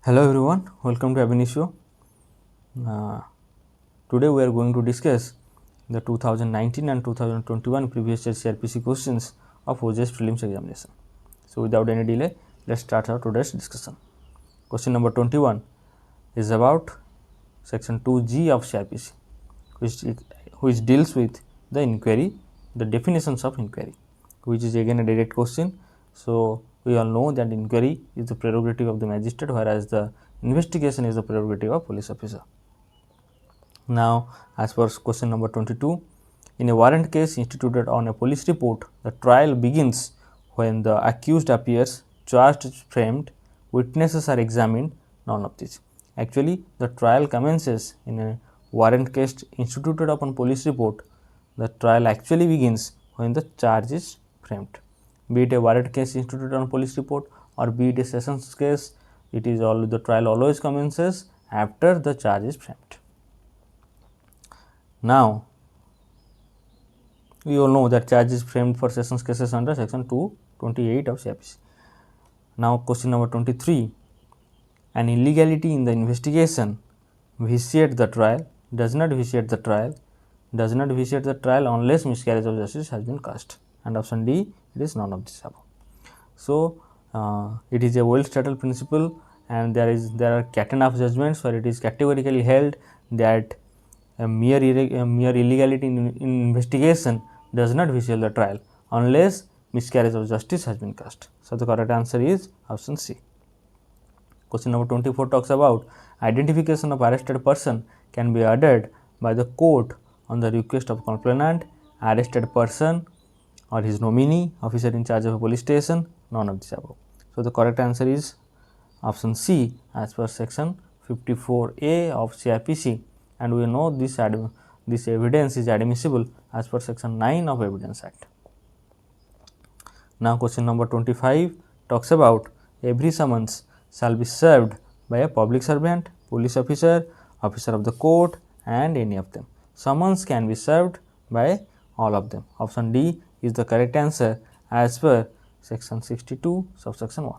Hello everyone, welcome to Abinishio. Today we are going to discuss the 2019 and 2021 previous year CrPC questions of OJS prelims examination. So without any delay, let's start our today's discussion. Question number 21 is about section 2G of CrPC, which deals with the inquiry, the definitions of inquiry, which is again a direct question. So we all know that inquiry is the prerogative of the magistrate, whereas the investigation is the prerogative of police officer. Now, as per question number 22, in a warrant case instituted on a police report, the trial begins when the accused appears, charged is framed, witnesses are examined, none of these. Actually, the trial commences in a warrant case instituted upon police report. The trial actually begins when the charge is framed. Be it a warrant case instituted on police report or be it a sessions case, the trial always commences after the charge is framed. Now, we all know that charge is framed for sessions cases under section 228 of CrPC. Now, question number 23, an illegality in the investigation vitiates the trial, does not vitiate the trial unless miscarriage of justice has been caused, and option D, it is none of this above. So, it is a well settled principle, and there are category of judgments where it is categorically held that a mere illegality in investigation does not vitiate the trial unless miscarriage of justice has been caused. So, the correct answer is option C. Question number 24 talks about identification of arrested person can be ordered by the court on the request of complainant, arrested person or his nominee, officer in charge of a police station, none of this above. So, the correct answer is option C as per section 54A of CrPC, and we know this evidence is admissible as per section 9 of Evidence Act. Now, question number 25 talks about every summons shall be served by a public servant, police officer, officer of the court and any of them. Summons can be served by all of them. Option D is the correct answer as per section 62 subsection 1.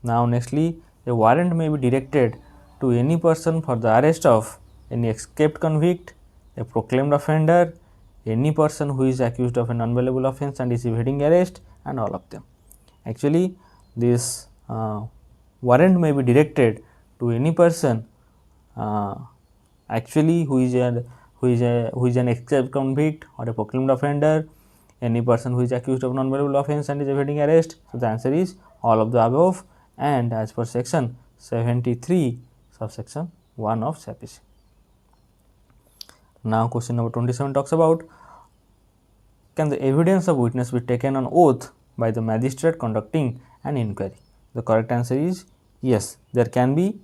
Now, nextly, a warrant may be directed to any person for the arrest of any escaped convict, a proclaimed offender, any person who is accused of an unbailable offence and is evading arrest, and all of them. Actually, this warrant may be directed to any person actually who is an escaped convict or a proclaimed offender, any person who is accused of non-bailable offence and is evading arrest. So, the answer is all of the above, and as per section 73 subsection 1 of CrPC. Now, question number 27 talks about, can the evidence of witness be taken on oath by the magistrate conducting an inquiry? The correct answer is yes, there can be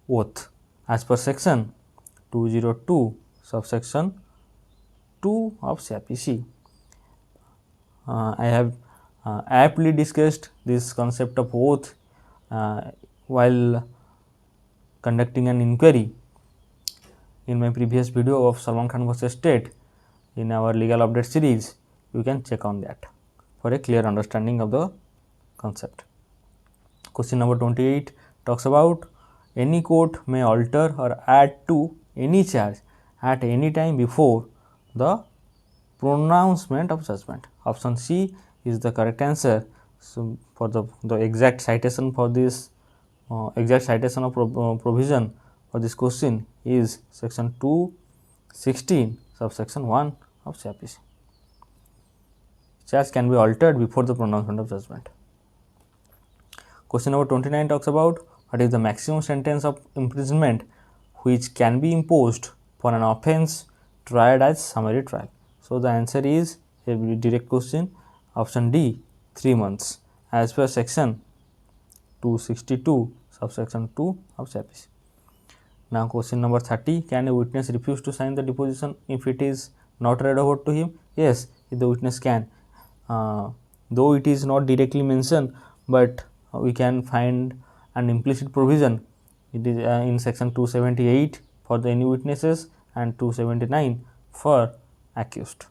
oath as per section 202 subsection 2 of CrPC. I have aptly discussed this concept of oath while conducting an inquiry in my previous video of Salman Khan vs. State in our legal update series. You can check on that for a clear understanding of the concept. Question number 28 talks about, any court may alter or add to any charge at any time before the pronouncement of judgment. Option C is the correct answer. So, for the exact citation for this provision for this question is section 216 subsection 1 of CrPC. Charge can be altered before the pronouncement of judgment. Question number 29 talks about, what is the maximum sentence of imprisonment which can be imposed for an offence tried as summary trial. So, the answer is a direct question, option D, 3 months as per section 262 subsection 2 of CrPC. Now, question number 30, can a witness refuse to sign the deposition if it is not read over to him? Yes, the witness can, though it is not directly mentioned, but we can find an implicit provision. It is in section 278 for the any witnesses and 279 for accused.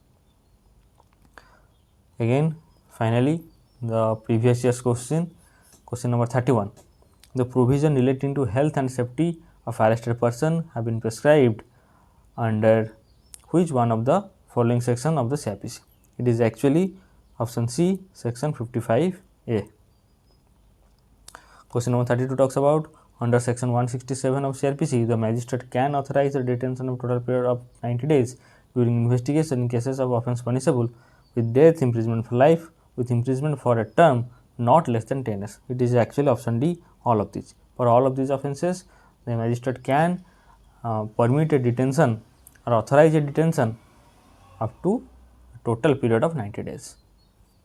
Again, finally, the previous year's question Question number 31. The provision relating to health and safety of arrested person have been prescribed under which one of the following section of the CrPC? It is actually option C, section 55A. Question number 32 talks about under section 167 of CrPC, the magistrate can authorize the detention of total period of 90 days during investigation in cases of offence punishable with death, imprisonment for life, with imprisonment for a term not less than 10 years. It is actually option D, all of these. For all of these offences, the magistrate can permit a detention or authorize a detention up to a total period of 90 days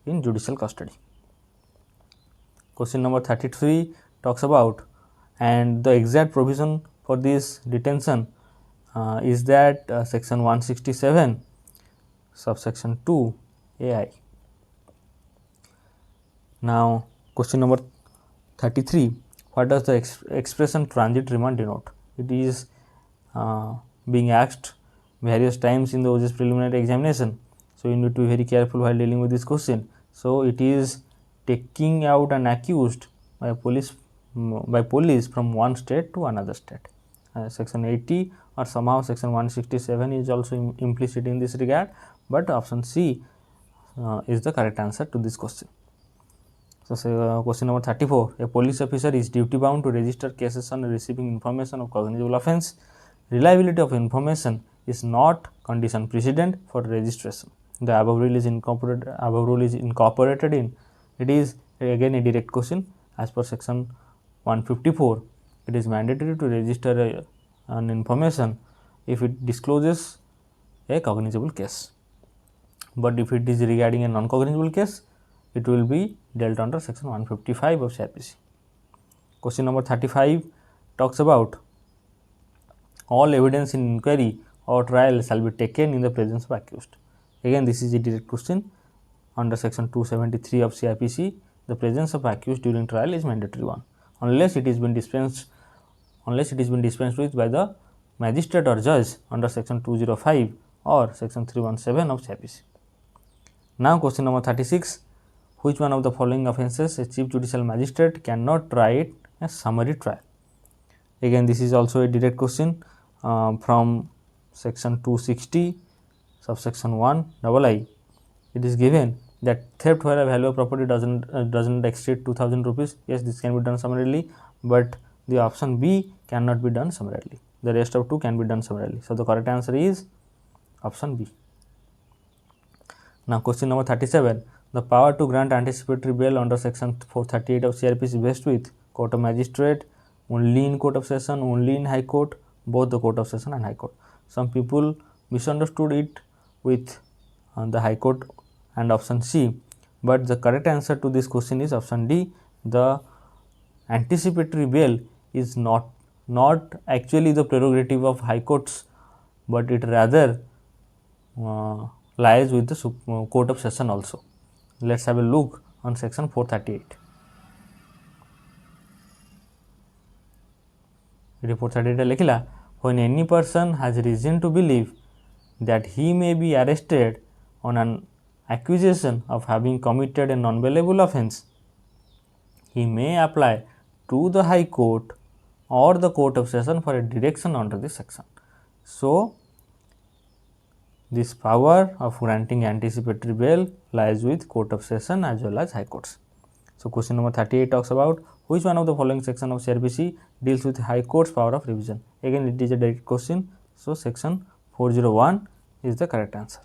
in judicial custody. Question number 33 talks about, and the exact provision for this detention is that section 167 subsection 2 AI. Now question number 33, what does the expression transit remand denote? It is being asked various times in the OJS preliminary examination, so you need to be very careful while dealing with this question. So it is taking out an accused by police from one state to another state. Section 80 or somehow section 167 is also implicit in this regard, but option C is the correct answer to this question. So question number 34, a police officer is duty bound to register cases on receiving information of cognizable offence. Reliability of information is not condition precedent for registration. The above rule is incorporated in. It is again a direct question. As per section 154, it is mandatory to register an information if it discloses a cognizable case. But if it is regarding a non-cognizable case, it will be dealt under section 155 of CrPC. Question number 35 talks about all evidence in inquiry or trial shall be taken in the presence of accused. Again, this is a direct question. Under section 273 of CrPC, the presence of accused during trial is mandatory one, unless it has been dispensed with by the magistrate or judge under section 205 or section 317 of CrPC. Now question number 36, which one of the following offences a chief judicial magistrate cannot try it a summary trial? Again, this is also a direct question from section 260 subsection 1 II. It is given that theft where a value of property doesn't exceed 2000 rupees. Yes, this can be done summarily, but the option B cannot be done summarily. The rest of two can be done summarily. So the correct answer is option B. Now question number 37, the power to grant anticipatory bail under section 438 of CrPC vests with court of magistrate, only in court of session, only in high court, both the court of session and high court. Some people misunderstood it with the high court and option C, but the correct answer to this question is option D. The anticipatory bail is not actually the prerogative of high courts, but it rather lies with the court of session also. Let's have a look on section 438. Report 438 लिखिला, when any person has reason to believe that he may be arrested on an accusation of having committed a non-bailable offence, he may apply to the high court or the court of session for a direction under this section. So this power of granting anticipatory bail lies with court of session as well as high courts. So question number 38 talks about which one of the following section of CrPC deals with high court's power of revision. Again, it is a direct question, so section 401 is the correct answer.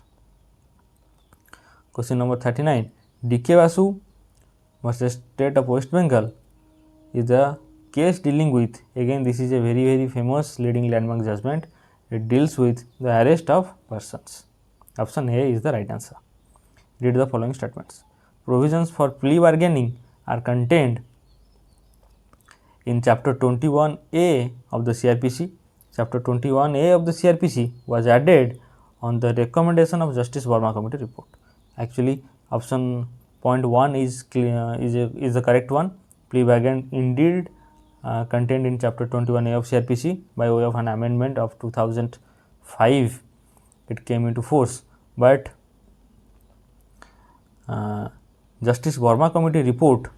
Question number 39, D.K. Basu versus State of West Bengal is the case dealing with, again this is a very famous leading landmark judgment. It deals with the arrest of persons. Option A is the right answer. Read the following statements. Provisions for plea bargaining are contained in chapter 21A of the CrPC. Chapter 21A of the CrPC was added on the recommendation of Justice Verma Committee report. Actually, option point 1 is the correct one. Plea bargain indeed contained in chapter 21A of CrPC by way of an amendment of 2005. It came into force, but Justice Verma Committee report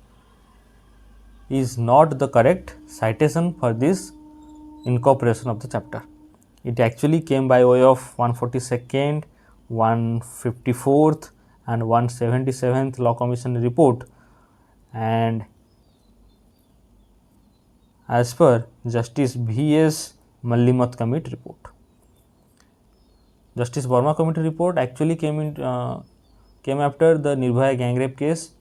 is not the correct citation for this incorporation of the chapter. It actually came by way of 142nd, 154th and 177th Law Commission report, and as per Justice V.S. Mallimath Committee report. Justice Verma Committee report actually came after the Nirbhaya gang rape case.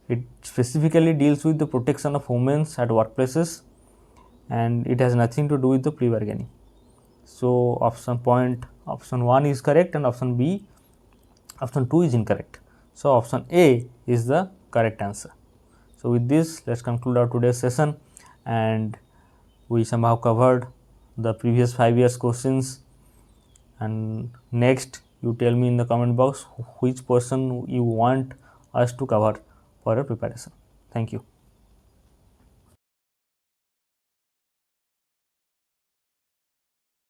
It specifically deals with the protection of women at workplaces, and it has nothing to do with the plea bargaining. So option 1 is correct, and option 2 is incorrect. So option A is the correct answer. So with this, let's conclude our today's session, and we somehow covered the previous 5 years questions. And next, you tell me in the comment box which portion you want us to cover for your preparation. Thank you.